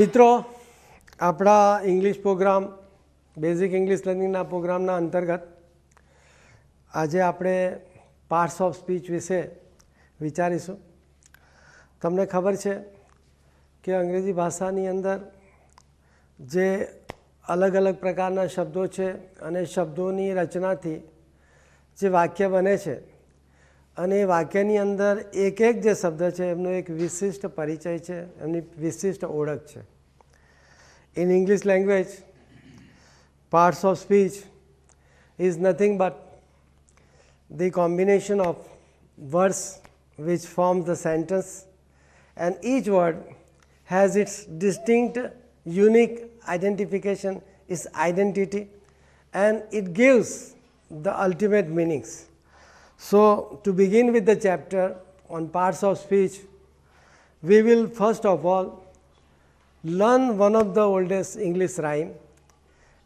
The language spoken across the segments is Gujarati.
મિત્રો, આપણા ઇંગ્લિશ પ્રોગ્રામ બેઝિક ઇંગ્લિશ લર્નિંગના પ્રોગ્રામના અંતર્ગત આજે આપણે પાર્ટ્સ ઓફ સ્પીચ વિશે વિચારીશું. તમને ખબર છે કે અંગ્રેજી ભાષાની અંદર જે અલગ અલગ પ્રકારના શબ્દો છે અને શબ્દોની રચનાથી જે વાક્ય બને છે અને એ વાક્યની અંદર એક જે શબ્દ છે એમનો એક વિશિષ્ટ પરિચય છે, એમની વિશિષ્ટ ઓળખ છે. In English language, parts of speech is nothing but the combination of words which form the sentence, and each word has its distinct, unique identification, its identity, and it gives the ultimate meanings. So, to begin with the chapter on parts of speech, we will first of all learn one of the oldest English rhyme,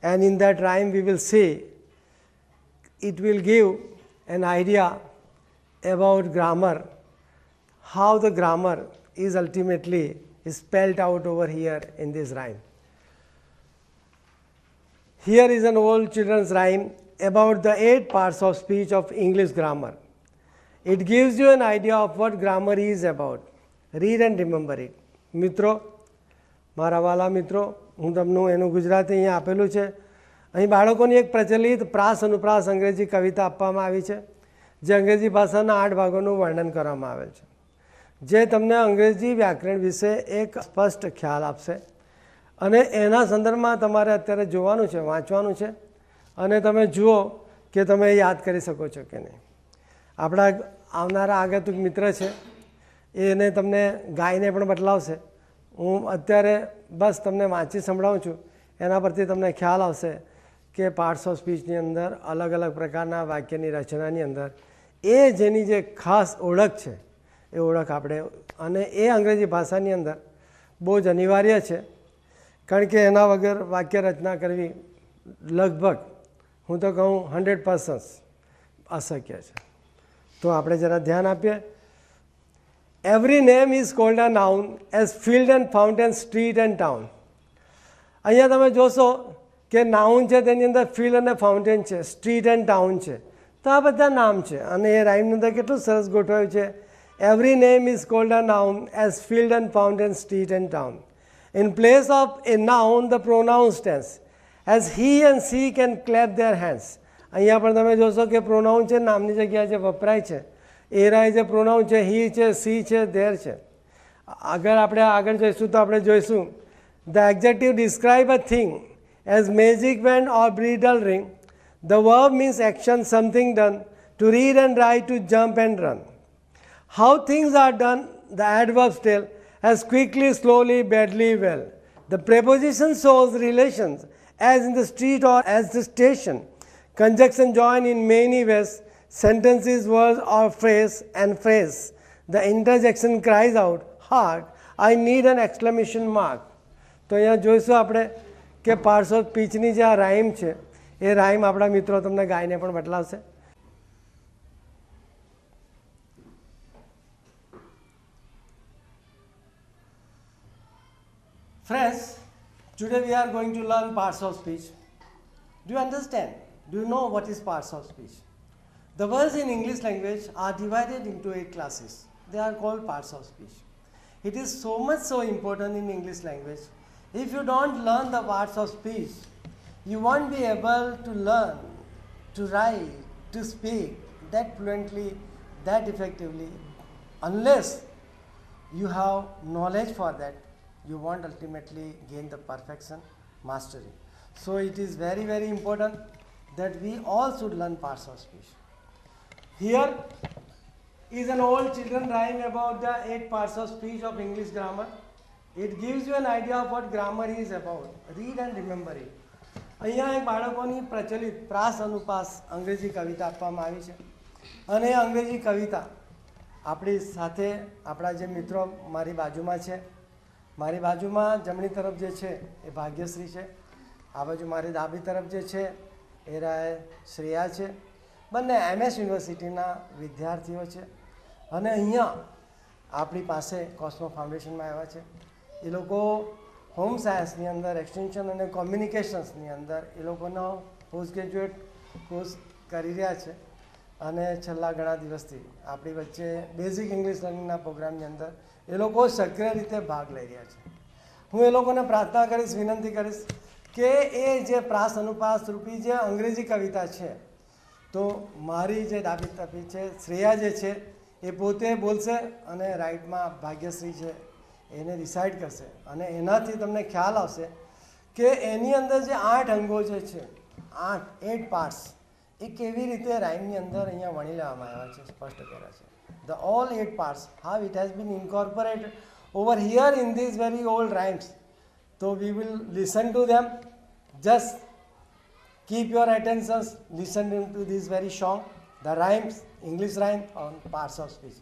and in that rhyme we will see it will give an idea about grammar, how the grammar is ultimately spelled out over here in this rhyme. Here is an old children's rhyme about the 8 parts of speech of English grammar. It gives you an idea of what grammar is about. Read and remember it. મિત્રો, મારા વાલા મિત્રો, હું તમને એનું ગુજરાતી અહીંયા આપેલું છે. અહીં બાળકોની એક પ્રચલિત પ્રાસ અનુપ્રાસ અંગ્રેજી કવિતા આપવામાં આવી છે, જે અંગ્રેજી ભાષાના 8 ભાગોનું વર્ણન કરવામાં આવેલ છે, જે તમને અંગ્રેજી વ્યાકરણ વિશે એક સ્પષ્ટ ખ્યાલ આપશે. અને એના સંદર્ભમાં તમારે અત્યારે જોવાનું છે, વાંચવાનું છે, અને તમે જુઓ કે તમે યાદ કરી શકો છો કે નહીં. આપણા આવનારા આગંતુક મિત્ર છે, એને તમને ગાઈને પણ બદલાવશે. હું અત્યારે બસ તમને વાંચી સંભળાવું છું, એના પરથી તમને ખ્યાલ આવશે કે પાર્ટ્સ ઓફ સ્પીચની અંદર અલગ અલગ પ્રકારના વાક્યની રચનાની અંદર એ જેની જે ખાસ ઓળખ છે એ ઓળખ આપણે, અને એ અંગ્રેજી ભાષાની અંદર બહુ જ અનિવાર્ય છે, કારણ કે એના વગર વાક્ય રચના કરવી લગભગ, હું તો કહું 100% અશક્ય છે. તો આપણે જરા ધ્યાન આપીએ. Every name is called a noun as field and fountain, street and town. અહીંયા તમે જોશો કે નાઉન છે, તેની અંદર ફિલ્ડ અને ફાઉન્ટેન છે, સ્ટ્રીટ એન્ડ ટાઉન છે, તો આ બધા નામ છે. અને એ રાઇમની અંદર કેટલું સરસ ગોઠવાયું છે. Every name is called a noun as field and fountain, street and town. In place of a noun, the pronoun stands as he and she can clap their hands. અહીંયા પણ તમે જોશો કે પ્રોનાઉન છે, નામની જગ્યાએ જે વપરાય છે એરાય જે પ્રોનાઉન છે, હી છે, સી છે, ધેર છે. આપણે આગળ જોઈશું તો આપણે જોઈશું the adjective describe a thing as magic wand or bridal ring. The verb means action, something done, to read and write, to jump and run. How things are done, the adverbs tell, as quickly, slowly, badly, well. The preposition shows relations as in the street or as the station. Conjunction join in many ways, sentences, words or phrase and phrase. The interjection cries out, hark, I need an exclamation mark. તો અહીંયા જોઈશું આપણે કે પાર્ટ્સ ઓફ સ્પીચની જે આ રાઇમ છે એ રાઇમ આપણા મિત્રો તમને ગાઈને પણ બદલાવશે. Friends, today we are going to learn parts of speech. Do you understand? Do you know what is parts of speech? The words in English language are divided into 8 classes. They are called parts of speech. It is so much so important in English language. If you don't learn the parts of speech, you won't be able to learn, to write, to speak that fluently, that effectively, unless you have knowledge for that. You won't ultimately gain the perfection, mastery. So it is very, very important that we all should learn parts of speech. Here is an old children rhyme about the 8 parts of speech of English grammar. It gives you an idea of what grammar is about. Read and remember it. અહીંયા એક બાળકોની પ્રચલિત પ્રાસ અનુપાસ અંગ્રેજી કવિતા આપવામાં આવી છે, અને એ અંગ્રેજી કવિતા આપણી સાથે આપણા જે મિત્રો મારી બાજુમાં છે, મારી બાજુમાં જમણી તરફ જે છે એ ભાગ્યશ્રી છે, આ બાજુ મારી ડાબી તરફ જે છે એ શ્રેયા છે. બંને MS યુનિવર્સિટીના વિદ્યાર્થીઓ છે અને અહીંયા આપણી પાસે કોસ્મો ફાઉન્ડેશનમાં આવ્યા છે. એ લોકો હોમ સાયન્સની અંદર એક્સટેન્શન અને કોમ્યુનિકેશન્સની અંદર એ લોકોનો પોસ્ટ ગ્રેજ્યુએટ કોર્સ કરી રહ્યા છે અને છેલ્લા ઘણા દિવસથી આપણી વચ્ચે બેઝિક ઇંગ્લિશ લર્નિંગના પ્રોગ્રામની અંદર એ લોકો સક્રિય રીતે ભાગ લઈ રહ્યા છે. હું એ લોકોને પ્રાર્થના કરીશ, વિનંતી કરીશ કે એ જે પ્રાસ અનુપ્રાસ રૂપી જે અંગ્રેજી કવિતા છે, તો મારી જે ડાબી તરફી છે શ્રેયા જે છે એ પોતે બોલશે અને રાઇટમાં ભાગ્યશ્રી છે એને રિસાઇડ કરશે અને એનાથી તમને ખ્યાલ આવશે કે એની અંદર જે 8 અંગો જે છે, 8 પાર્ટ્સ, એ કેવી રીતે રાઇમની અંદર અહીંયા વણી લેવામાં આવ્યા છે, સ્પષ્ટ કર્યા છે. The all 8 parts, how it has been incorporated over here in these very old rhymes. So we will listen to them. Just keep your attentions, listen to this very song, the rhymes, English rhyme on parts of speech.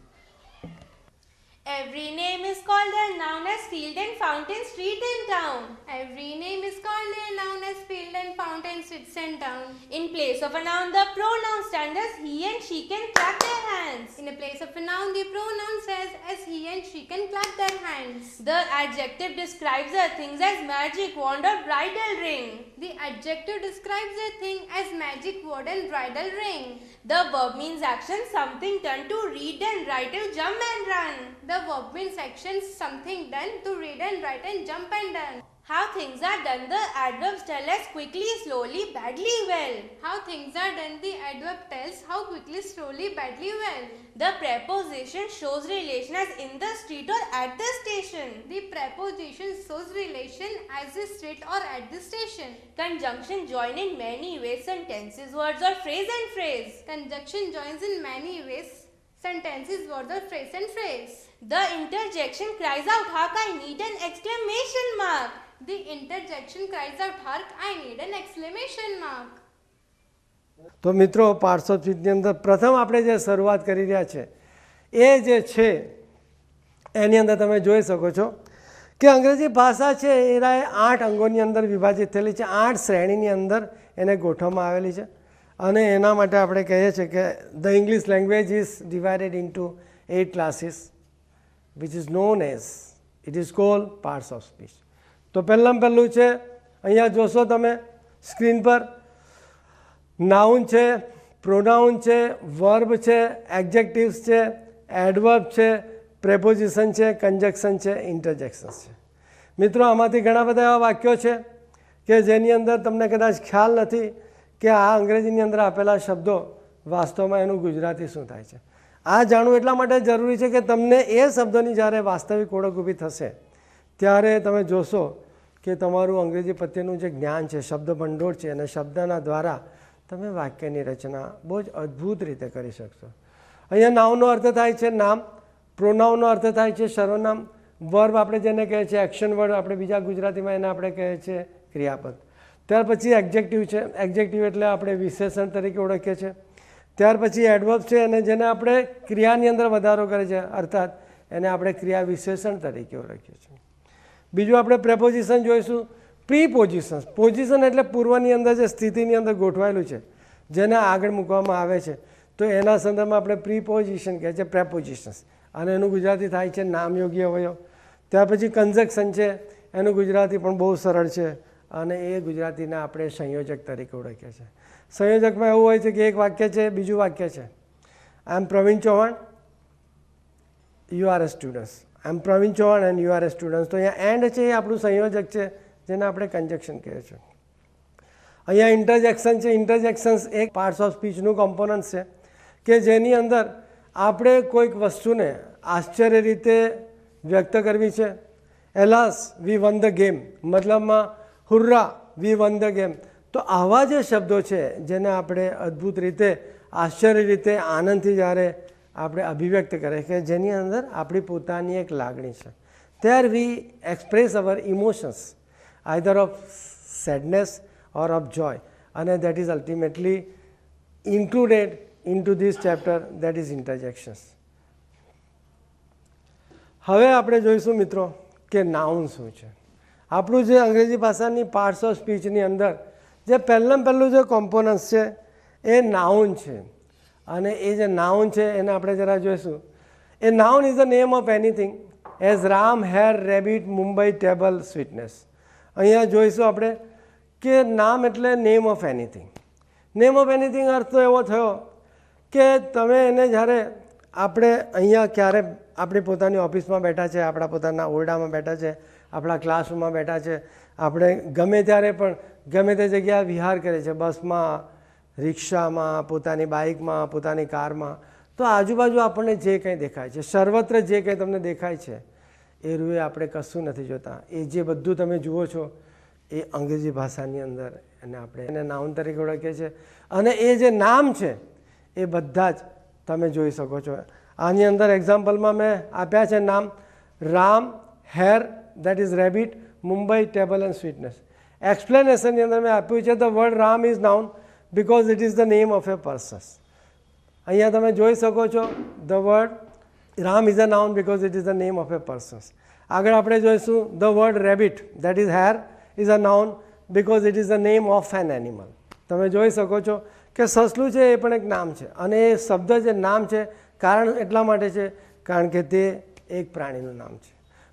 Every name is called a noun as field and fountain, street and town. Every name is called a noun as field and fountain, streets and town. In place of a noun, the pronoun stands as he and she can clap their hands. In the place of a noun, the pronoun says as he and she can clap their hands. The adjective describes a thing as magic wand or bridal ring. The adjective describes a thing as magic wand and bridal ring. The verb means action, something done to read and write, to jump and run. The verb means action, something done to read and write and jump and done. How things are done, the adverbs tell us quickly, slowly, badly, well. How things are done, the adverb tells how quickly, slowly, badly, well. The preposition shows relation as in the street or at the station. The preposition shows relation as the street or at the station. Conjunction join in many ways, sentences, words or phrase and phrase. Conjunction joins in many ways, sentences, words or phrase and phrase. The interjection cries out, hark, I need an exclamation mark. The interjection cries out, hark, I need an exclamation mark. તો મિત્રો પાર્ટ્સ ઓફ સ્પીચની અંદર પ્રથમ આપણે જે શરૂઆત કરી રહ્યા છે એ જે છે એની અંદર તમે જોઈ શકો છો કે અંગ્રેજી ભાષા છે એના 8 અંગોની અંદર વિભાજિત થયેલી છે, 8 શ્રેણીની અંદર એને ગોઠવવામાં આવેલી છે અને એના માટે આપણે કહીએ છીએ કે the English language is divided into 8 classes which is known as, it is called parts of speech. તો પહેલાં પહેલું છે, અહીંયા જોશો તમે સ્ક્રીન પર, નાઉન છે, પ્રોનાઉન છે, વર્બ છે, એડજેક્ટિવ્સ છે, એડવર્બ છે, પ્રેપોઝિશન છે, કંજક્શન છે, ઇન્ટરજેક્શન્સ છે. મિત્રો આમાંથી ઘણા બધા એવા વાક્યો છે કે જેની અંદર તમને કદાચ ખ્યાલ નથી કે આ અંગ્રેજીની અંદર આપેલા શબ્દો વાસ્તવમાં એનું ગુજરાતી શું થાય છે. આ જાણવું એટલા માટે જરૂરી છે કે તમને એ શબ્દોની જ્યારે વાસ્તવિક ઓળખ ઊભી થશે ત્યારે તમે જોશો કે તમારું અંગ્રેજી પ્રત્યેનું જે જ્ઞાન છે, શબ્દ ભંડોળ છે, અને શબ્દના દ્વારા તમે વાક્યની રચના બહુ જ અદ્ભુત રીતે કરી શકશો. અહીંયા નાઉનનો અર્થ થાય છે નામ, પ્રોનાઉનનો અર્થ થાય છે સર્વનામ, વર્બ આપણે જેને કહીએ છીએ એક્શન વર્ડ, આપણે બીજા ગુજરાતીમાં એને આપણે કહીએ છીએ ક્રિયાપદ. ત્યાર પછી એડજેક્ટિવ છે, એડજેક્ટિવ એટલે આપણે વિશેષણ તરીકે ઓળખીએ છીએ. ત્યાર પછી એડવર્બ છે અને જેને આપણે ક્રિયાની અંદર વધારો કરે છે, અર્થાત એને આપણે ક્રિયા વિશેષણ તરીકે ઓળખીએ છીએ. બીજું આપણે પ્રેપોઝિશન જોઈશું. પ્રીપોઝિશન્સ, પોઝિશન એટલે પૂર્વની અંદર જે સ્થિતિની અંદર ગોઠવાયેલું છે જેને આગળ મૂકવામાં આવે છે, તો એના સંદર્ભમાં આપણે પ્રીપોઝિશન કહે છે, પ્રેપોઝિશન્સ, અને એનું ગુજરાતી થાય છે નામયોગી અવયવ. ત્યાર પછી કન્જક્શન છે, એનું ગુજરાતી પણ બહુ સરળ છે અને એ ગુજરાતીના આપણે સંયોજક તરીકે ઓળખીએ છીએ. સંયોજકમાં એવું હોય છે કે એક વાક્ય છે, બીજું વાક્ય છે, I am Praveen Chauhan, you are a students. I am Praveen Chauhan and you are a students. તો અહીંયા એન્ડ છે એ આપણું સંયોજક છે જેને આપણે કન્જક્શન કહીએ છીએ. અહીંયા ઇન્ટરજેક્શન છે. ઇન્ટરજેક્શન્સ એક પાર્ટ્સ ઓફ સ્પીચનું કોમ્પોનન્ટ છે કે જેની અંદર આપણે કોઈક વસ્તુને આશ્ચર્ય રીતે વ્યક્ત કરવી છે. એલાસ વી વન ધ ગેમ, મતલબમાં હુર્રા વી વન ધ ગેમ. તો આવા જે શબ્દો છે જેને આપણે અદ્ભુત રીતે, આશ્ચર્ય રીતે, આનંદથી જ્યારે આપણે અભિવ્યક્ત કરે કે જેની અંદર આપણી પોતાની એક લાગણી છે. There we express our emotions either of sadness or of joy, and that is ultimately included into this chapter, that is interjections. હવે આપણે જોઈશું મિત્રો કે નાઉન શું છે. આપણું જે અંગ્રેજી ભાષાની પાર્ટ્સ ઓફ સ્પીચની અંદર જે પહેલું જે કોમ્પોનન્ટ્સ છે એ નાઉન છે. અને એ જે નાઉન છે એને આપણે જરા જોઈશું. A noun is the name of anything as Ram, hare, rabbit, Mumbai, table, sweetness. અહીંયા જોઈશું આપણે કે નામ એટલે name of anything. Name of anything અર્થ તો એવો થયો કે તમે એને જ્યારે આપણે અહીંયા ક્યારે આપણી પોતાની ઓફિસમાં બેઠા છે, આપણા પોતાના ઓરડામાં બેઠા છે, આપણા ક્લાસરૂમમાં બેઠા છે, આપણે ગમે ત્યારે પણ ગમે તે જગ્યાએ વિહાર કરે છે, બસમાં, રિક્ષામાં, પોતાની બાઇકમાં, પોતાની કારમાં, તો આજુબાજુ આપણને જે કંઈ દેખાય છે, સર્વત્ર જે કંઈ તમને દેખાય છે એ રૂએ આપણે કશું નથી જોતા. એ જે બધું તમે જુઓ છો એ અંગ્રેજી ભાષાની અંદર અને આપણે એને નાઉન તરીકે ઓળખીએ છીએ. અને એ જે નામ છે એ બધા જ તમે જોઈ શકો છો. આની અંદર એક્ઝામ્પલમાં મેં આપ્યા છે નામ Ram, hare, that is rabbit, Mumbai, table and sweetness. એક્સપ્લેનેશનની અંદર મેં આપ્યું છે the word Ram is noun because it is the name of a person. અહીંયા તમે જોઈ શકો છો the word Ram is a noun because it is the name of a person. આગળ આપણે જોઈશું the word rabbit, that is hare, is a noun because it is the name of an animal. તમે જોઈ શકો છો કે સસલું છે એ પણ એક નામ છે, અને એ શબ્દ જે નામ છે કારણ એટલા માટે છે કારણ કે તે એક પ્રાણીનું નામ છે.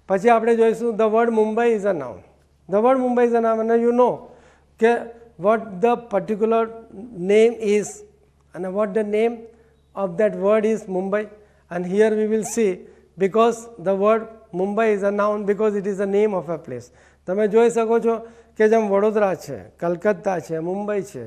પછી આપણે જોઈશું the word Mumbai is a noun. The word Mumbai is a નામ, અને યુ નો કે what the particular name is and what the name of that word is Mumbai. And here we will see because the word Mumbai is a noun because it is the name of a place. તમે જોઈ શકો છો કે જેમ વડોદરા છે, કલકત્તા છે, મુંબઈ છે,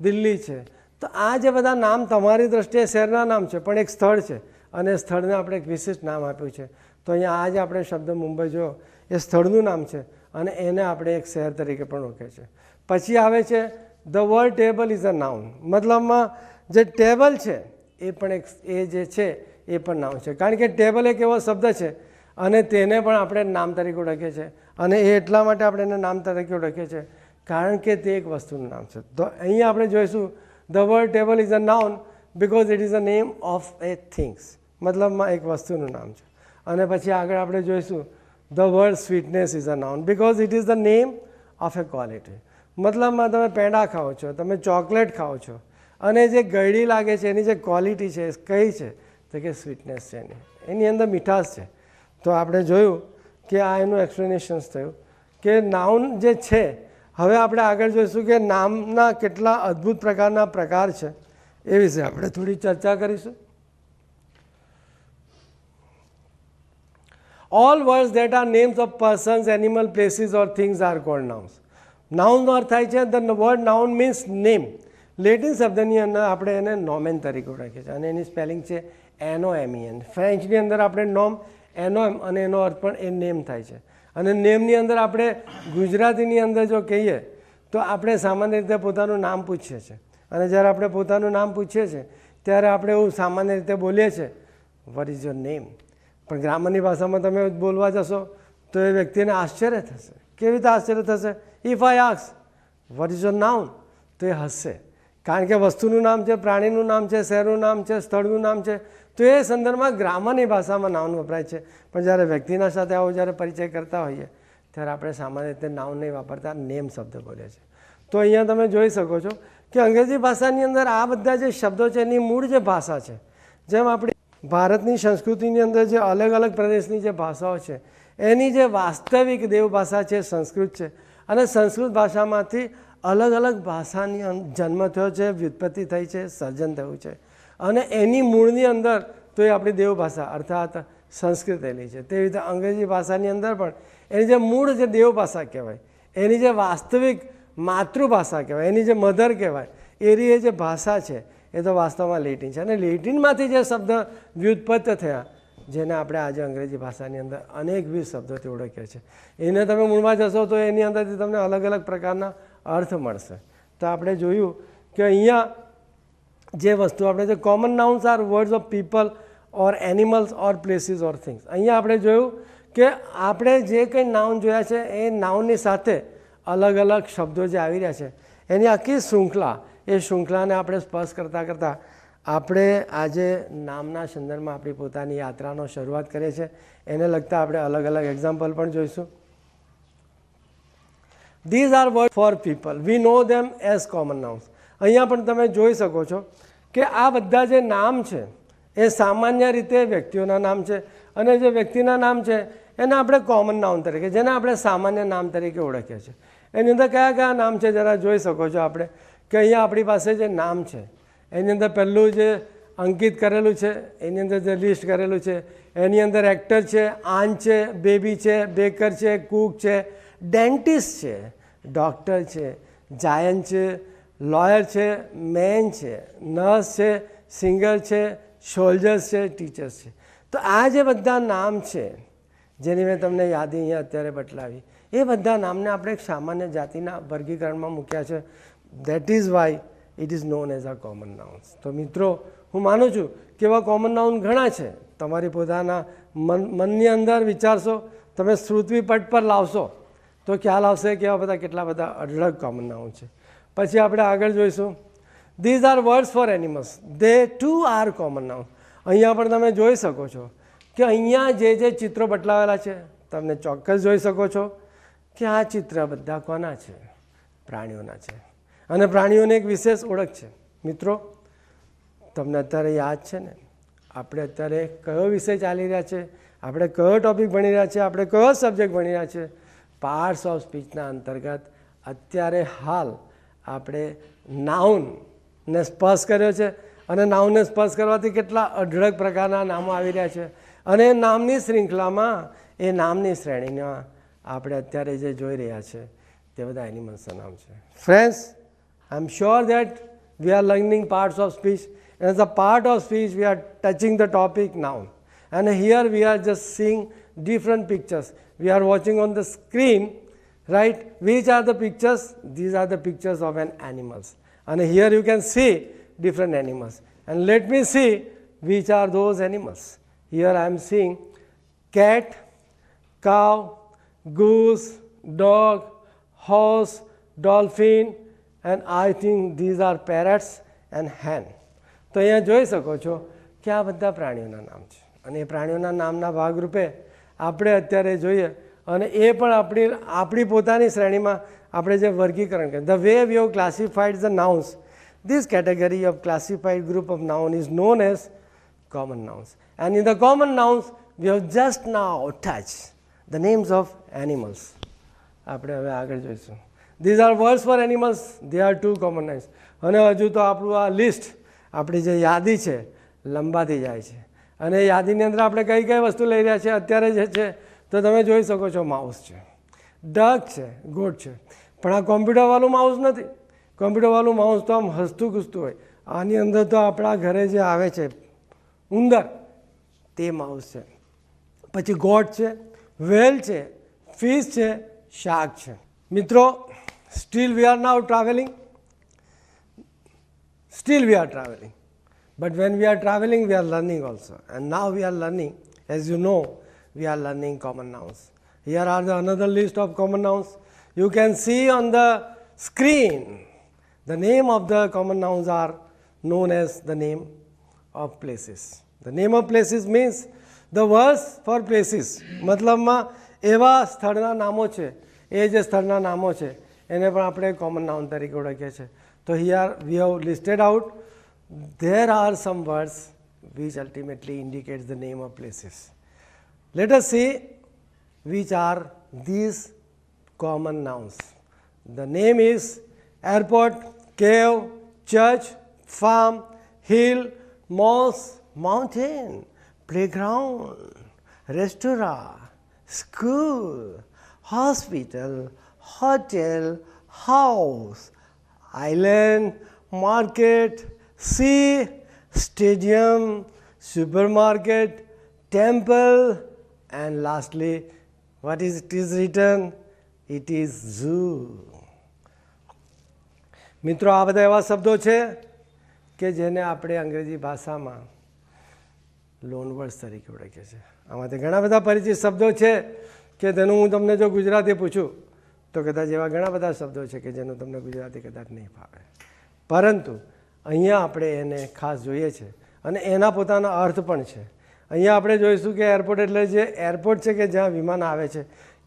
દિલ્હી છે, તો આ જે બધા નામ તમારી દ્રષ્ટિએ શહેરના નામ છે પણ એક સ્થળ છે અને સ્થળને આપણે એક વિશિષ્ટ નામ આપ્યું છે. તો અહીંયા આ જે આપણે શબ્દ મુંબઈ જોયો એ સ્થળનું નામ છે અને એને આપણે એક શહેર તરીકે પણ ઓળખે છે. પછી આવે છે the word table is a noun. મતલબમાં જે ટેબલ છે એ પણ એક એ જે છે એ પણ નાઉન છે, કારણ કે ટેબલ એક એવો શબ્દ છે અને તેને પણ આપણે નામ તરીકે ઓળખીએ છીએ. અને એ એટલા માટે આપણે એને નામ તરીકે ઓળખીએ છીએ કારણ કે તે એક વસ્તુનું નામ છે. તો અહીંયા આપણે જોઈશું the word table is a noun because it is a name of a things. મતલબમાં એક વસ્તુનું નામ છે. અને પછી આગળ આપણે જોઈશું the word sweetness is a noun because it is the name of a quality. મતલબમાં તમે પેંડા ખાઓ છો, તમે ચોકલેટ ખાઓ છો, અને જે ગળી લાગે છે એની જે ક્વોલિટી છે કઈ છે તો કે સ્વીટનેસ છે, એની અંદર મીઠાશ છે. તો આપણે જોયું કે આ એનું એક્સપ્લેનેશન્સ થયું કે નાઉન જે છે. હવે આપણે આગળ જોઈશું કે નામના કેટલા અદ્ભુત પ્રકારના પ્રકાર છે એ વિશે આપણે થોડી ચર્ચા કરીશું. All words that are names of persons, animal, places or things are called nouns. નાઉનનો અર્થ થાય છે the word noun means name. Latin શબ્દની અંદર આપણે એને નોમેન તરીકે ઓળખીએ છીએ અને એની સ્પેલિંગ છે NOMEN. ફ્રેન્ચની અંદર આપણે નોમ, NOM, અને એનો અર્થ પણ એ નેમ થાય છે. અને નેમની અંદર આપણે ગુજરાતીની અંદર જો કહીએ તો આપણે સામાન્ય રીતે પોતાનું નામ પૂછીએ છીએ, અને જ્યારે આપણે પોતાનું નામ પૂછીએ છીએ ત્યારે આપણે એવું સામાન્ય રીતે બોલીએ છીએ વોટ ઇઝ યોર નેમ. પણ ગ્રામરની ભાષામાં તમે બોલવા જશો તો એ વ્યક્તિને આશ્ચર્ય થશે. કેવી રીતે આશ્ચર્ય થશે? If I ask what is your noun, તો એ હસશે, કારણ કે વસ્તુનું નામ છે, પ્રાણીનું નામ છે, શહેરનું નામ છે, સ્થળનું નામ છે, તો એ સંદર્ભમાં ગ્રામરની ભાષામાં નાઉન વપરાય છે. પણ જ્યારે વ્યક્તિના સાથે આવો જ્યારે પરિચય કરતા હોઈએ ત્યારે આપણે સામાન્ય રીતે નાઉન નહીં વાપરતા, નેમ શબ્દ બોલીએ છીએ. તો અહીંયા તમે જોઈ શકો છો કે અંગ્રેજી ભાષાની અંદર આ બધા જે શબ્દો છે એની મૂળ જે ભાષા છે, જેમ આપણી ભારતની સંસ્કૃતિની અંદર જે અલગ અલગ પ્રદેશની જે ભાષાઓ છે એની જે વાસ્તવિક દેવભાષા છે સંસ્કૃત છે, અને સંસ્કૃત ભાષામાંથી અલગ અલગ ભાષાની જન્મ થયો છે, વ્યુત્પત્તિ થઈ છે, સર્જન થયું છે, અને એની મૂળની અંદર તો એ આપણી દેવભાષા અર્થાત સંસ્કૃત રહેલી છે. તેવી રીતે અંગ્રેજી ભાષાની અંદર પણ એની જે મૂળ જે દેવભાષા કહેવાય, એની જે વાસ્તવિક માતૃભાષા કહેવાય, એની જે મધર કહેવાય, એની એ જે ભાષા છે એ તો વાસ્તવમાં લેટિન છે. અને લેટિનમાંથી જે શબ્દ વ્યુત્પત્ત થયા જેને આપણે આજે અંગ્રેજી ભાષાની અંદર અનેકવિધ શબ્દોથી ઓળખીએ છીએ, એને તમે મૂળમાં જશો તો એની અંદરથી તમને અલગ અલગ પ્રકારના અર્થ મળશે. તો આપણે જોયું કે અહીંયા જે વસ્તુ આપણે જે common nouns are words of people or animals or places or things. અહીંયા આપણે જોયું કે આપણે જે કંઈ નાઉન જોયા છે એ નાઉનની સાથે અલગ અલગ શબ્દો જે આવી રહ્યા છે એની આખી શૃંખલા, એ શૃંખલાને આપણે સ્પર્શ કરતાં કરતાં આપણે આજે નામના સંદર્ભમાં આપણી પોતાની યાત્રાનો શરૂઆત કરીએ છીએ. એને લગતા આપણે અલગ અલગ એક્ઝામ્પલ પણ જોઈશું. These are words for people. We know them as common nouns. અહીંયા પણ તમે જોઈ શકો છો કે આ બધા જે નામ છે એ સામાન્ય રીતે વ્યક્તિઓના નામ છે, અને જે વ્યક્તિના નામ છે એને આપણે કોમન નાઉન તરીકે, જેને આપણે સામાન્ય નામ તરીકે ઓળખીએ છીએ. એની અંદર કયા કયા નામ છે જરા જોઈ શકો છો આપણે કે અહીંયા આપણી પાસે જે નામ છે એની અંદર પહેલું જે અંકિત કરેલું છે એની અંદર જે લિસ્ટ કરેલું છે એની અંદર એક્ટર છે, આન છે, બેબી છે, બેકર છે, કુક છે, ડેન્ટિસ્ટ છે, ડૉક્ટર છે, જાયન્ટ છે, લોયર છે, મેન છે, નર્સ છે, સિંગર છે, સોલ્જર્સ છે, ટીચર્સ છે. તો આ જે બધા નામ છે જેની મેં તમને યાદી અહીંયા અત્યારે બતલાવી, એ બધા નામને આપણે એક સામાન્ય જાતિના વર્ગીકરણમાં મૂક્યા છે. That is why it is known as a common nouns. તો મિત્રો, હું માનું છું કે એવા કોમન નાઉન ઘણા છે. તમારી પોતાના મનની અંદર વિચારશો, તમે શ્રુતિપટ પર લાવશો તો ખ્યાલ આવશે કે એવા બધા કેટલા બધા અઢળક કોમન નાઉન છે. પછી આપણે આગળ જોઈશું. These are words for animals, they too are common noun. અહીંયા પણ તમે જોઈ શકો છો કે અહીંયા જે ચિત્રો બતલાવેલા છે તમને ચોક્કસ જોઈ શકો છો કે આ ચિત્ર બધા કોના છે? પ્રાણીઓના છે. અને પ્રાણીઓની એક વિશેષ ઓળખ છે. મિત્રો, તમને અત્યારે યાદ છે ને આપણે અત્યારે કયો વિષય ચાલી રહ્યા છે, આપણે કયો ટૉપિક ભણી રહ્યા છે, આપણે કયો સબ્જેક્ટ ભણી રહ્યા છે? પાર્ટ્સ ઓફ સ્પીચના અંતર્ગત અત્યારે હાલ આપણે નાઉનને સ્પર્શ કર્યો છે, અને નાઉનને સ્પર્શ કરવાથી કેટલા અઢળક પ્રકારના નામો આવી રહ્યા છે. અને નામની શૃંખલામાં, એ નામની શ્રેણીમાં આપણે અત્યારે જે જોઈ રહ્યા છે તે બધા એનિમલ્સના નામ છે. Friends, I am sure that we are learning parts of speech. As a part of speech, we are touching the topic noun. And here we are just seeing different pictures. We are watching on the screen, right? Which are the pictures? These are the pictures of an animals. And here you can see different animals. And let me see which are those animals. Here I am seeing cat, cow, goose, dog, horse, dolphin, and I think these are parrots and hen. તો અહીંયા જોઈ શકો છો કે આ બધા પ્રાણીઓના નામ છે, અને એ પ્રાણીઓના નામના ભાગરૂપે આપણે અત્યારે જોઈએ, અને એ પણ આપણી પોતાની શ્રેણીમાં આપણે જે વર્ગીકરણ કરીએ, the way we have classified the nouns, this category of classified group of noun is known as common nouns. And in the common nouns we have just now touch the names of animals. આપણે હવે આગળ જોઈશું. These are words for animals, they are two common nouns. અને હજુ તો આપણું આ લિસ્ટ, આપણી જે યાદી છે લંબાતી જાય છે, અને યાદીની અંદર આપણે કઈ કઈ વસ્તુ લઈ રહ્યા છીએ અત્યારે જે છે તો તમે જોઈ શકો છો. માઉસ છે, ડક છે, ગોટ છે. પણ આ કોમ્પ્યુટરવાળું માઉસ નથી. કોમ્પ્યુટરવાળું માઉસ તો આમ હસતું ખુસતું હોય. આની અંદર તો આપણા ઘરે જે આવે છે ઉંદર, તે માઉસ છે. પછી ગોટ છે, વેલ છે, ફિશ છે, શાર્ક છે. મિત્રો, steel we are now travelling. Still we are traveling, but when we are traveling we are learning also, and now we are learning, as you know, we are learning common nouns. Here are the another list of common nouns. You can see on the screen the name of the common nouns are known as the name of places. The name of places means the words for places. મતલબમાં એવા સ્થળના નામો છે, એ જે સ્થળના નામો છે એને પણ આપણે કોમન નાઉન તરીકે ઓળખીએ છીએ. So here we have listed out, there are some words which ultimately indicates the name of places. Let us see which are these common nouns. The name is airport, cave, church, farm, hill, mosque, mountain, playground, restaurant, school, hospital, hotel, house, island, market, sea, stadium, supermarket, temple, and lastly, what is it is written? It is zoo. મિત્રો, આ બધા એવા શબ્દો છે કે જેને આપણે અંગ્રેજી ભાષામાં લોન વર્ડ્સ તરીકે ઓળખીએ છીએ. આમાંથી ઘણા બધા પરિચિત શબ્દો છે કે તેનું હું તમને જો ગુજરાતી પૂછું તો કદાચ એવા ઘણા બધા શબ્દો છે કે જેનું તમને ગુજરાતી કદાચ નહીં ફાવે, પરંતુ અહીંયા આપણે એને ખાસ જોઈએ છે અને એના પોતાના અર્થ પણ છે. અહીંયા આપણે જોઈશું કે એરપોર્ટ એટલે જે એરપોર્ટ છે કે જ્યાં વિમાન આવે છે,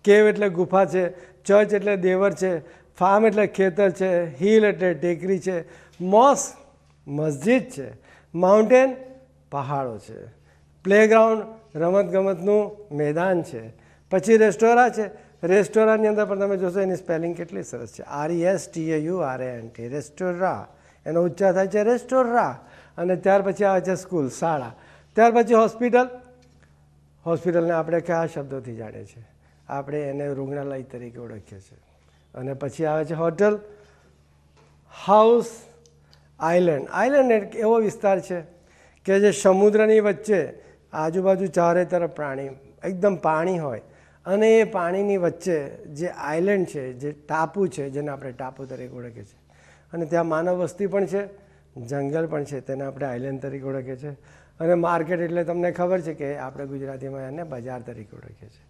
કેવ એટલે ગુફા છે, ચર્ચ એટલે દેવર છે, ફાર્મ એટલે ખેતર છે, હિલ એટલે ટેકરી છે, મોસ્ક મસ્જિદ છે, માઉન્ટેન પહાડો છે, પ્લેગ્રાઉન્ડ રમતગમતનું મેદાન છે, પછી રેસ્ટોરાં છે. રેસ્ટોરાંની અંદર પણ તમે જોશો એની સ્પેલિંગ કેટલી સરસ છે, RESTAURANT, રેસ્ટોરાં, એનો ઉચ્ચાર થાય છે રેસ્ટોરાં. અને ત્યાર પછી આવે છે સ્કૂલ, શાળા. ત્યાર પછી હોસ્પિટલ. હોસ્પિટલને આપણે કયા શબ્દોથી જાણીએ છીએ? આપણે એને રૂગ્ણાલય તરીકે ઓળખીએ છીએ. અને પછી આવે છે હોટલ, હાઉસ, આઇલેન્ડ. આઇલેન્ડ એક એવો વિસ્તાર છે કે જે સમુદ્રની વચ્ચે આજુબાજુ ચારે તરફ એકદમ પાણી હોય અને એ પાણીની વચ્ચે જે આઇલેન્ડ છે, જે ટાપુ છે, જેને આપણે ટાપુ તરીકે ઓળખીએ છીએ. અને ત્યાં માનવ વસ્તી પણ છે, જંગલ પણ છે, તેને આપણે આઇલેન્ડ તરીકે ઓળખીએ છીએ. અને માર્કેટ એટલે તમને ખબર છે કે આપણે ગુજરાતીમાં એને બજાર તરીકે ઓળખીએ છીએ.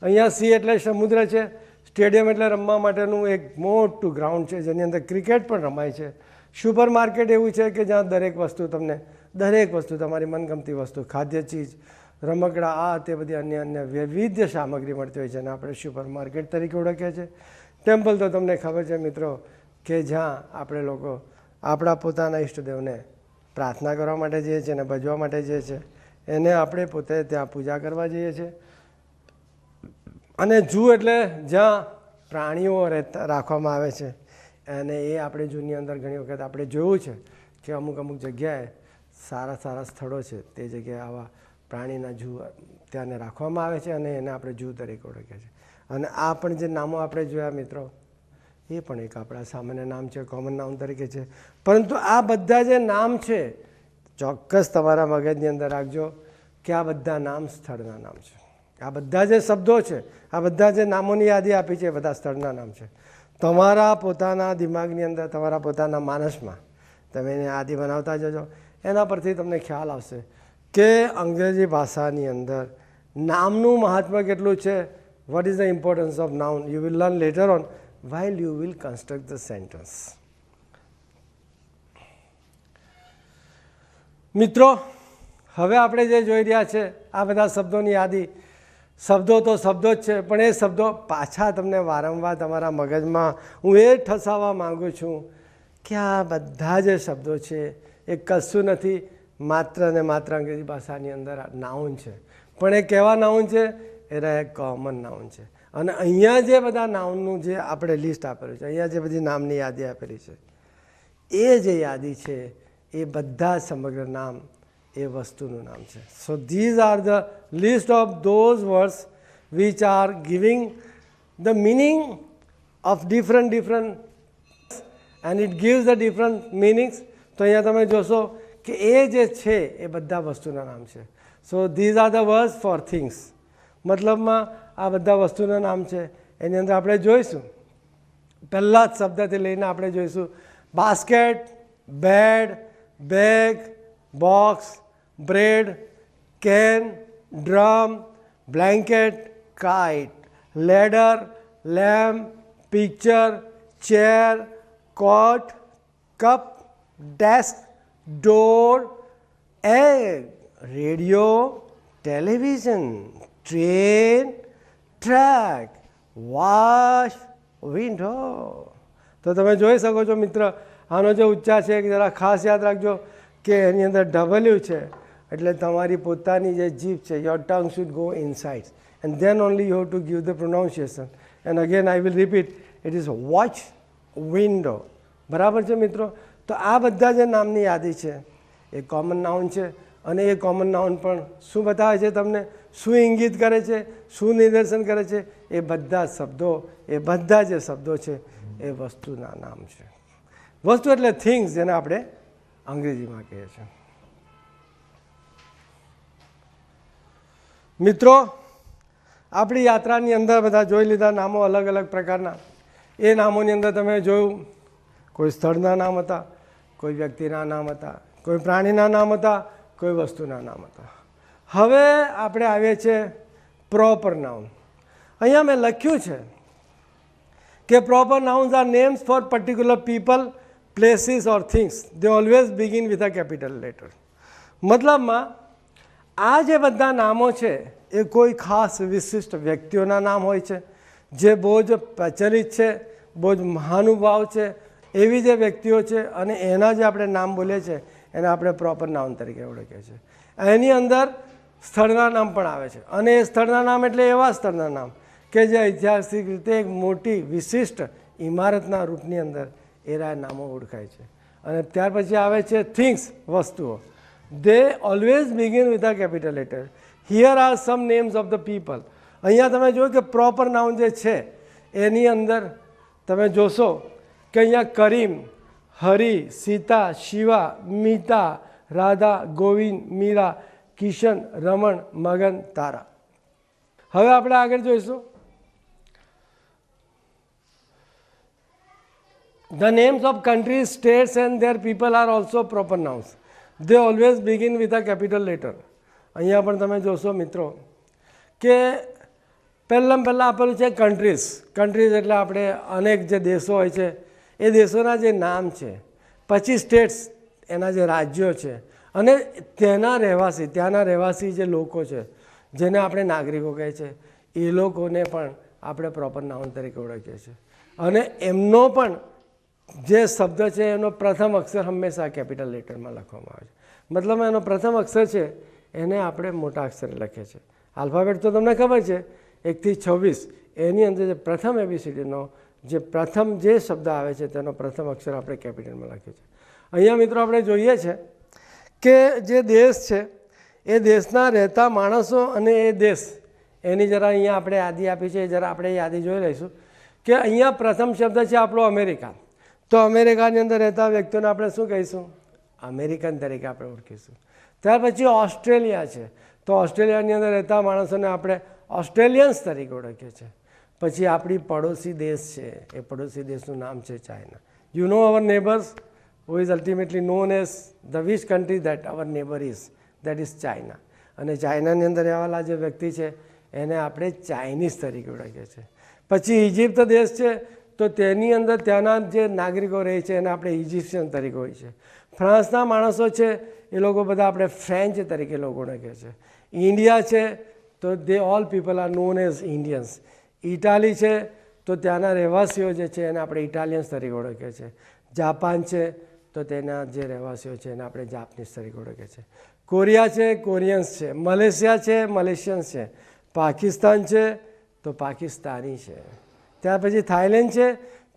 અહીંયા સી એટલે સમુદ્ર છે. સ્ટેડિયમ એટલે રમવા માટેનું એક મોટું ગ્રાઉન્ડ છે જેની અંદર ક્રિકેટ પણ રમાય છે. સુપર માર્કેટ એવું છે કે જ્યાં દરેક વસ્તુ તમારી મનગમતી વસ્તુ, ખાદ્ય ચીજ, રમકડા, આ તે બધી અન્ય વૈવિધ્ય સામગ્રી મળતી હોય છે અને આપણે સુપર માર્કેટ તરીકે ઓળખીએ છીએ. ટેમ્પલ તો તમને ખબર છે મિત્રો કે જ્યાં આપણે લોકો આપણા પોતાના ઈષ્ટદેવને પ્રાર્થના કરવા માટે જઈએ છીએ અને ભજવા માટે જઈએ છીએ. એને આપણે પોતે ત્યાં પૂજા કરવા જઈએ છીએ. અને ઝૂ એટલે જ્યાં પ્રાણીઓ રાખવામાં આવે છે. અને એ આપણે ઝૂની અંદર ઘણી વખત આપણે જોયું છે કે અમુક જગ્યાએ સારા સ્થળો છે, તે જગ્યાએ આવા પ્રાણીના ઝૂ ત્યાંને રાખવામાં આવે છે અને એને આપણે ઝૂ તરીકે ઓળખીએ છીએ. અને આ પણ જે નામો આપણે જોયા મિત્રો, એ પણ એક આપણા સામાન્ય નામ છે, કોમન નામ તરીકે છે. પરંતુ આ બધા જે નામ છે, ચોક્કસ તમારા મગજની અંદર રાખજો કે આ બધા નામ સ્થળના નામ છે. આ બધા જે શબ્દો છે, આ બધા જે નામોની યાદી આપી છે, એ બધા સ્થળના નામ છે. તમારા પોતાના દિમાગની અંદર, તમારા પોતાના માનસમાં તમે એને યાદી બનાવતા જજો. એના પરથી તમને ખ્યાલ આવશે કે અંગ્રેજી ભાષાની અંદર નામનું મહત્ત્વ કેટલું છે. What is the importance of noun? You will learn later on while you will construct the sentence. મિત્રો, હવે આપણે જે જોઈ રહ્યા છે આ બધા શબ્દોની યાદી, શબ્દો તો શબ્દો જ છે, પણ એ શબ્દો પાછા તમને વારંવાર તમારા મગજમાં હું એ ઠસાવવા માગું છું કે આ બધા જે શબ્દો છે એ કશું નથી, માત્ર ને માત્ર અંગ્રેજી ભાષાની અંદર નાઉન છે. પણ એ કેવા નાઉન છે? એના એક કોમન નાઉન છે. અને અહીંયા જે બધા નામનું જે આપણે લિસ્ટ આપેલું છે, અહીંયા જે બધી નામની યાદી આપેલી છે, એ જે યાદી છે એ બધા સમગ્ર નામ એ વસ્તુનું નામ છે. સો these are the list of those words which are giving the meaning of different and it gives the different meanings. તો અહીંયા તમે જોશો કે એ જે છે એ બધા વસ્તુના નામ છે. સો these are the words for things. મતલબમાં આ બધા વસ્તુના નામ છે. એની અંદર આપણે જોઈશું, પહેલા જ શબ્દથી લઈને આપણે જોઈશું basket, bed, bag, box, bread, can, drum, blanket, kite, ladder, lamp, picture, chair, coat, cup, desk, door, egg, radio, television, train, track, wash, window. તો તમે જોઈ શકો છો મિત્ર, આનો જે ઉચ્ચાર છે કે જરા ખાસ યાદ રાખજો કે એની અંદર ડબલ્યુ છે એટલે તમારી પોતાની જે જીભ છે, your tongue should go inside and then only you have to give the pronunciation. And again I will repeat, it is watch, window. બરાબર છે મિત્રો? તો આ બધા જે નામની યાદી છે એ કોમન નાઉન છે. અને એ કોમન નાઉન પણ શું બતાવે છે તમને? શું ઇંગિત કરે છે? શું નિદર્શન કરે છે? એ બધા શબ્દો, એ બધા જે શબ્દો છે એ વસ્તુના નામ છે. વસ્તુ એટલે થિંગ્સ, જેને આપણે અંગ્રેજીમાં કહીએ છીએ. મિત્રો, આપણી યાત્રાની અંદર બધા જોઈ લીધા નામો અલગ અલગ પ્રકારના. એ નામોની અંદર તમે જોયું કોઈ સ્થળના નામ હતા, કોઈ વ્યક્તિના નામ હતા, કોઈ પ્રાણીના નામ હતા, કોઈ વસ્તુના નામ હતા. હવે આપણે આવીએ છીએ પ્રોપર નાઉન. અહીંયા મેં લખ્યું છે કે proper nouns are names for particular people, places or things. They always begin with a capital letter. મતલબમાં આ જે બધા નામો છે એ કોઈ ખાસ વિશિષ્ટ વ્યક્તિઓના નામ હોય છે જે બહુ જ પ્રચલિત છે, બહુ જ મહાનુભાવ છે, એવી જે વ્યક્તિઓ છે અને એના જે આપણે નામ બોલીએ છીએ એને આપણે પ્રોપર નાઉન તરીકે ઓળખીએ છીએ. એની અંદર સ્થળના નામ પણ આવે છે અને એ સ્થળના નામ એટલે એવા સ્થળના નામ કે જે ઐતિહાસિક રીતે એક મોટી વિશિષ્ટ ઇમારતના રૂપની અંદર એના નામો ઓળખાય છે. અને ત્યાર પછી આવે છે થિંગ્સ, વસ્તુઓ. દે always begin with a capital letter. Here are some names of the people. અહીંયા તમે જુઓ કે પ્રોપર નાઉન જે છે એની અંદર તમે જોશો કે અહીંયા કરીમ, હરિ, સીતા, શિવા, મીતા, રાધા, ગોવિંદ, મીરા, કિશન, રમણ, મગન, તારા. હવે આપણે આગળ જોઈશું. The names of countries, states and their people are also proper nouns. They always begin with a capital letter. અહીંયા પણ તમે જોશો મિત્રો કે પહેલાં આપેલું છે કન્ટ્રીઝ. કન્ટ્રીઝ એટલે આપણે અનેક જે દેશો હોય છે એ દેશોના જે નામ છે, પછી સ્ટેટ્સ એના જે રાજ્યો છે અને તેના રહેવાસી, ત્યાંના રહેવાસી જે લોકો છે જેને આપણે નાગરિકો કહે છે એ લોકોને પણ આપણે પ્રોપર નાઉન તરીકે ઓળખીએ છીએ. અને એમનો પણ જે શબ્દ છે એનો પ્રથમ અક્ષર હંમેશા કેપિટલ લેટરમાં લખવામાં આવે છે. મતલબ એનો પ્રથમ અક્ષર છે એને આપણે મોટા અક્ષરે લખીએ છીએ. આલ્ફાબેટ તો તમને ખબર છે 1 થી 26, એની અંદર જે પ્રથમ એબીસીડીનો જે પ્રથમ જે શબ્દ આવે છે તેનો પ્રથમ અક્ષર આપણે કેપિટલમાં લખીએ છીએ. અહીંયા મિત્રો આપણે જોઈએ છે કે જે દેશ છે એ દેશના રહેતા માણસો અને એ દેશ એની જરા અહીંયા આપણે યાદી આપી છે, જરા આપણે યાદી જોઈ લઈશું કે અહીંયા પ્રથમ શબ્દ છે આપણો અમેરિકા. તો અમેરિકાની અંદર રહેતા વ્યક્તિઓને આપણે શું કહીશું? અમેરિકન તરીકે આપણે ઓળખીશું. ત્યાર પછી ઓસ્ટ્રેલિયા છે તો ઓસ્ટ્રેલિયાની અંદર રહેતા માણસોને આપણે ઓસ્ટ્રેલિયન્સ તરીકે ઓળખીએ છીએ. પછી આપણી પડોશી દેશ છે એ પડોશી દેશનું નામ છે China. You know our neighbours who is ultimately known as the which country that our neighbor is, that is China. અને ચાઇનાની અંદર રહેવાલા જે વ્યક્તિ છે એને આપણે ચાઇનીઝ તરીકે ઓળખીએ છીએ. પછી ઇજિપ્ત દેશ છે તો તેની અંદર ત્યાંના જે નાગરિકો રહે છે એને આપણે ઇજિપ્શિયન તરીકે હોય છે. ફ્રાન્સના માણસો છે એ લોકો બધા આપણે ફ્રેન્ચ તરીકે લોકો ઓળખે છે. ઇન્ડિયા છે તો they all people are known as Indians. Italy છે તો ત્યાંના રહેવાસીઓ જે છે એને આપણે ઇટાલિયન્સ તરીકે ઓળખીએ છીએ. જાપાન છે તો તેના જે રહેવાસીઓ છે એને આપણે જાપનીઝ તરીકે ઓળખીએ છીએ. કોરિયા છે, કોરિયન્સ છે. મલેશિયા છે, મલેશિયન્સ છે. પાકિસ્તાન છે તો પાકિસ્તાની છે. ત્યાર પછી થાઈલેન્ડ છે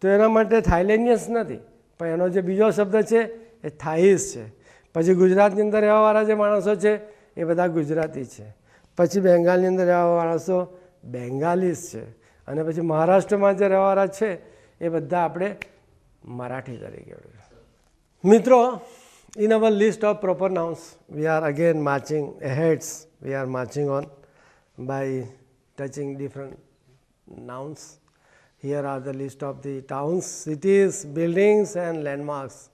તો એના માટે થાઈલેન્ડિયન્સ નથી પણ એનો જે બીજો શબ્દ છે એ થાઈસ છે. પછી ગુજરાતની અંદર રહેવાવાળા જે માણસો છે એ બધા ગુજરાતી છે. પછી બેંગાલની અંદર રહેવા માણસો બેંગાલીસ છે. અને પછી મહારાષ્ટ્રમાં જે રહેવાવાળા છે એ બધા આપણે મરાઠી તરીકે ઓળખીએ. મિત્રો, in our list of proper nouns we are again marching ahead. We are marching on by touching different nouns. Here are the list of the towns, cities, buildings and landmarks,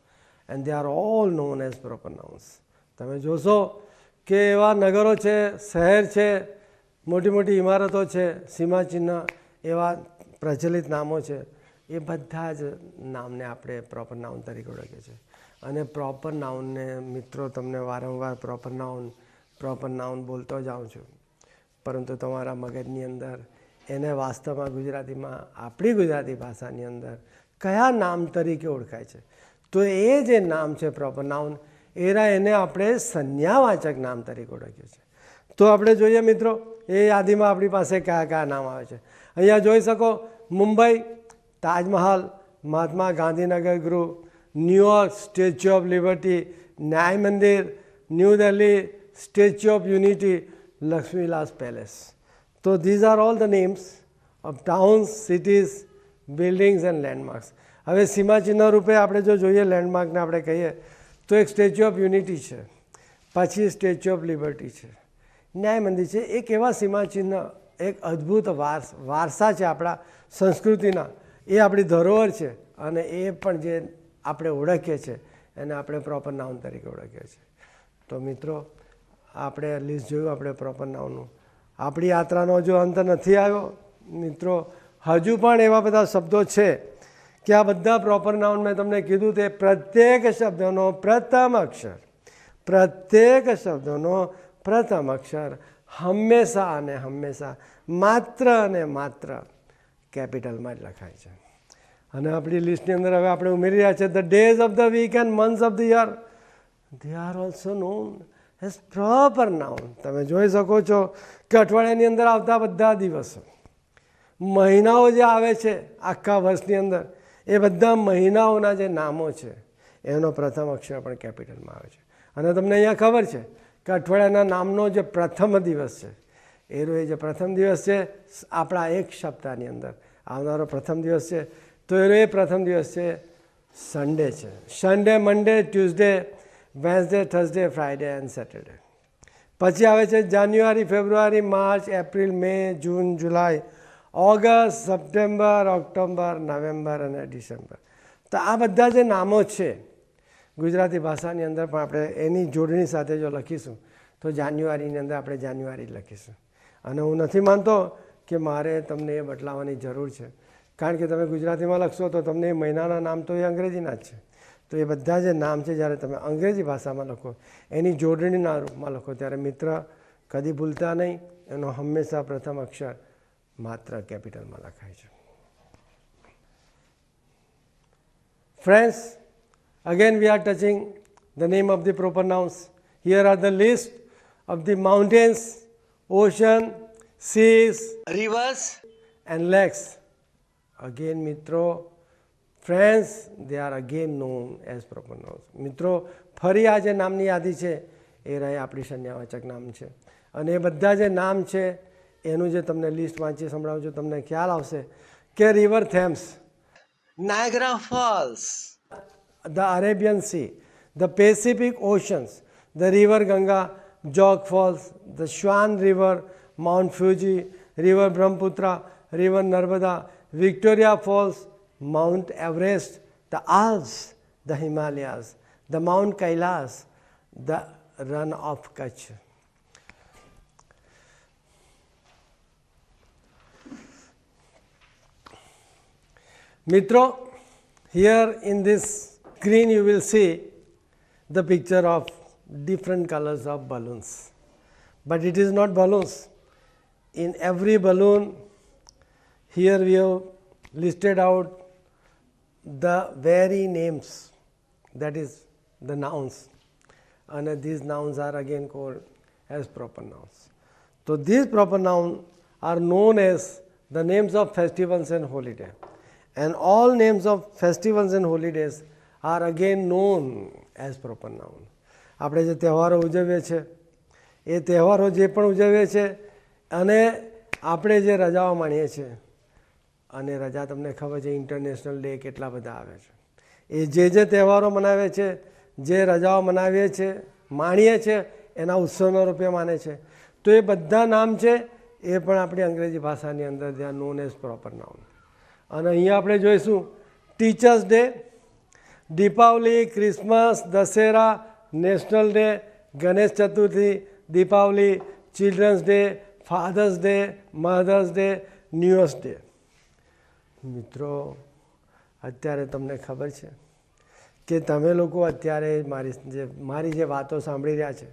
and they are all known as proper nouns. તમે જોશો કે એવા નગરો છે, શહેર છે, મોટી મોટી ઇમારતો છે, સીમાચિહ્ન એવા પ્રચલિત નામો છે, એ બધા જ નામને આપણે પ્રોપર નાઉન તરીકે ઓળખીએ છીએ. અને પ્રોપર નાઉનને મિત્રો તમને વારંવાર પ્રોપર નાઉન બોલતો જાઉં છું, પરંતુ તમારા મગજની અંદર એને વાસ્તવમાં ગુજરાતીમાં આપણી ગુજરાતી ભાષાની અંદર કયા નામ તરીકે ઓળખાય છે તો એ જે નામ છે પ્રોપર નાઉન એને આપણે સંજ્ઞાવાચક નામ તરીકે ઓળખીએ છીએ. તો આપણે જોઈએ મિત્રો એ યાદીમાં આપણી પાસે કયા કયા નામ આવે છે. અહીંયા જોઈ શકો મુંબઈ તાજમહાલ, મહાત્મા ગાંધીનગર ગૃહ, ન્યુયોર્ક સ્ટેચ્યુ ઓફ લિબર્ટી, ન્યાય મંદિર, new Delhi statue of unity, Laxmivilas palace. તો these are all the names of towns, cities, buildings and landmarks. હવે સીમાચિહ્ન રૂપે આપણે જો જોઈએ લેન્ડમાર્કને આપણે કહીએ તો એક સ્ટેચ્યુ ઓફ યુનિટી છે, પછી સ્ટેચ્યુ ઓફ લિબર્ટી છે, ન્યાય મંદિર છે. એક એવા સીમાચિહ્ન, એક અદ્ભુત વારસા છે આપણા સંસ્કૃતિના, એ આપણી ધરોહર છે અને એ પણ જે આપણે ઓળખીએ છીએ એને આપણે પ્રોપર નાઉન તરીકે ઓળખીએ છીએ. તો મિત્રો આપણે લિસ્ટ જોયું આપણે પ્રોપર નાઉનનું. આપણી યાત્રાનો હજુ અંત નથી આવ્યો મિત્રો. હજુ પણ એવા બધા શબ્દો છે કે આ બધા પ્રોપર નાઉન મેં તમને કીધું તે પ્રત્યેક શબ્દનો પ્રથમ અક્ષર હંમેશા અને હંમેશા માત્ર અને માત્ર કેપિટલમાં જ લખાય છે. અને આપણી લિસ્ટની અંદર હવે આપણે ઉમેરી રહ્યા છે the days of the week and months of the year they are also known as proper noun. તમે જોઈ શકો છો કે અઠવાડિયાની અંદર આવતા બધા દિવસો, મહિનાઓ જે આવે છે આખા વર્ષની અંદર, એ બધા મહિનાઓના જે નામો છે એનો પ્રથમ અક્ષર પણ કેપિટલમાં આવે છે. અને તમને અહીંયા ખબર છે કે અઠવાડિયાના નામનો જે પ્રથમ દિવસ છે એ જે પ્રથમ દિવસ છે આપણા એક સપ્તાહની અંદર આવનારો પ્રથમ દિવસ છે, તો એ પ્રથમ દિવસ છે સન્ડે છે. Sunday, Monday, Tuesday, Wednesday, Thursday, Friday and Saturday. પછી આવે છે જાન્યુઆરી, ફેબ્રુઆરી, માર્ચ, એપ્રિલ, મે, જૂન, જુલાઈ, ઓગસ્ટ, સપ્ટેમ્બર, ઓક્ટોબર, નવેમ્બર અને ડિસેમ્બર. તો આ બધા જે નામો છે ગુજરાતી ભાષાની અંદર પણ આપણે એની જોડણી સાથે જો લખીશું તો જાન્યુઆરીની અંદર આપણે જાન્યુઆરી લખીશું. અને હું નથી માનતો કે મારે તમને એ બદલાવવાની જરૂર છે, કારણ કે તમે ગુજરાતીમાં લખશો તો તમને એ મહિનાના નામ તો એ અંગ્રેજીના જ છે. તો એ બધા જે નામ છે જ્યારે તમે અંગ્રેજી ભાષામાં લખો, એની જોડણીના રૂપમાં લખો, ત્યારે મિત્ર કદી ભૂલતા નહીં, એનો હંમેશા પ્રથમ અક્ષર માત્ર કેપિટલમાં લખાય છે. Friends, again we are touching the name of the proper nouns. Here are the list of the mountains, ocean, seas, rivers and lakes. Again મિત્રો, friends, they are again known as proper nouns. મિત્રો ફરી આ જે નામની યાદી છે એ રહે આપણી સંજ્ઞાવાચક નામ છે. અને એ બધા જે નામ છે એનું જે તમને લિસ્ટ વાંચી સંભળાવું છું, તમને ખ્યાલ આવશે કે river Thames, Niagara Falls, the Arabian Sea, the Pacific Oceans, the river Ganga, Jog Falls, the Swan River, Mount Fuji, river Brahmaputra, river Narmada, Victoria Falls, Mount Everest, the Alps, the Himalayas, the Mount Kailas, the Run of Kutch. મિત્રો, here in this screen you will see the picture of different colors of balloons, but it is not balloons. In every balloon, here we have listed out the very names, that is the nouns, and these nouns are again called as proper nouns. So these proper nouns are known as the names of festivals and holidays. And all names of festivals and holidays are again known as proper noun. આપણે જે તહેવારો ઉજવીએ છીએ એ તહેવારો જે પણ ઉજવીએ છીએ અને આપણે જે રજાઓ માણીએ છીએ, અને રજા તમને ખબર છે ઇન્ટરનેશનલ ડે કેટલા બધા આવે છે, એ જે તહેવારો મનાવે છે, જે રજાઓ મનાવીએ છીએ, માણીએ છીએ, એના ઉત્સવના રૂપે માને છે, તો એ બધા નામ છે એ પણ આપણી અંગ્રેજી ભાષાની અંદર they are known as proper noun. અને અહીંયા આપણે જોઈશું teachers day, Deepavali, Christmas, Dussehra, national day, Ganesh Chaturthi, Deepavali, children's day, father's day, mother's day, new year's day. મિત્રો અત્યારે તમને ખબર છે કે તમે લોકો અત્યારે મારી જે વાતો સાંભળી રહ્યા છે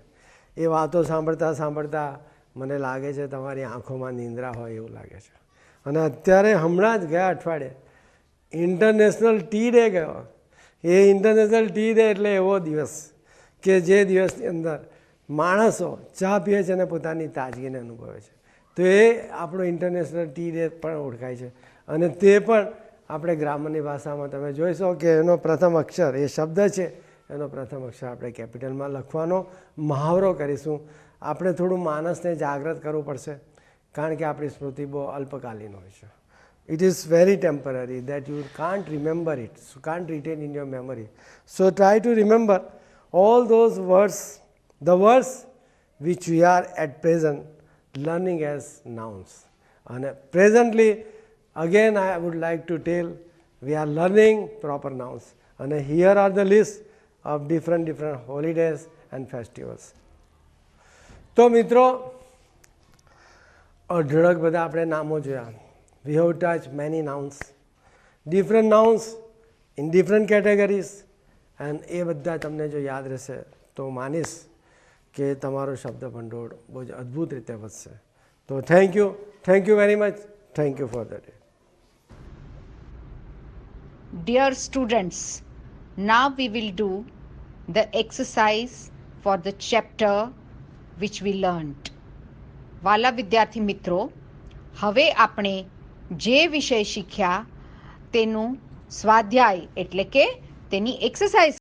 એ વાતો સાંભળતા સાંભળતા મને લાગે છે તમારી આંખોમાં નિંદ્રા હોય એવું લાગે છે. અને અત્યારે હમણાં જ ગયા અઠવાડિયે ઇન્ટરનેશનલ ટી ડે ગયો. એ ઇન્ટરનેશનલ ટી ડે એટલે એવો દિવસ કે જે દિવસની અંદર માણસો ચા પીએ છે અને પોતાની તાજગીને અનુભવે છે. તો એ આપણો ઇન્ટરનેશનલ ટી ડે પણ ઓળખાય છે. અને તે પણ આપણે ગ્રામરની ભાષામાં તમે જોઈશો કે એનો પ્રથમ અક્ષર, એ શબ્દ છે એનો પ્રથમ અક્ષર આપણે કેપિટલમાં લખવાનો મહાવરો કરીશું. આપણે થોડું માનસને જાગૃત કરવું પડશે, કારણ કે આપણી સ્મૃતિ બહુ અલ્પકાલીન હોય છે. It is very temporary that you can't remember it, so can't retain in your memory. So try to remember all those words, the words which we are at present learning as nouns. And presently, again I would like to tell, we are learning proper nouns. And here are the list of different holidays and festivals. તો મિત્રો અઢળક બધા આપણે નામો જોયા. We have touched many nouns, different nouns in different categories, and એ બધા તમને જો યાદ રહેશે તો માનીશ કે તમારો શબ્દ ભંડોળ બહુ જ અદ્ભુત રીતે વધશે. તો thank you very much. Thank you for the day. Dear students, now we will do the exercise for the chapter which we learnt. વાલા વિદ્યાર્થી મિત્રો, હવે આપણે જે વિષય શીખ્યા તેનું સ્વાધ્યાય એટલે કે તેની એક્સરસાઇઝ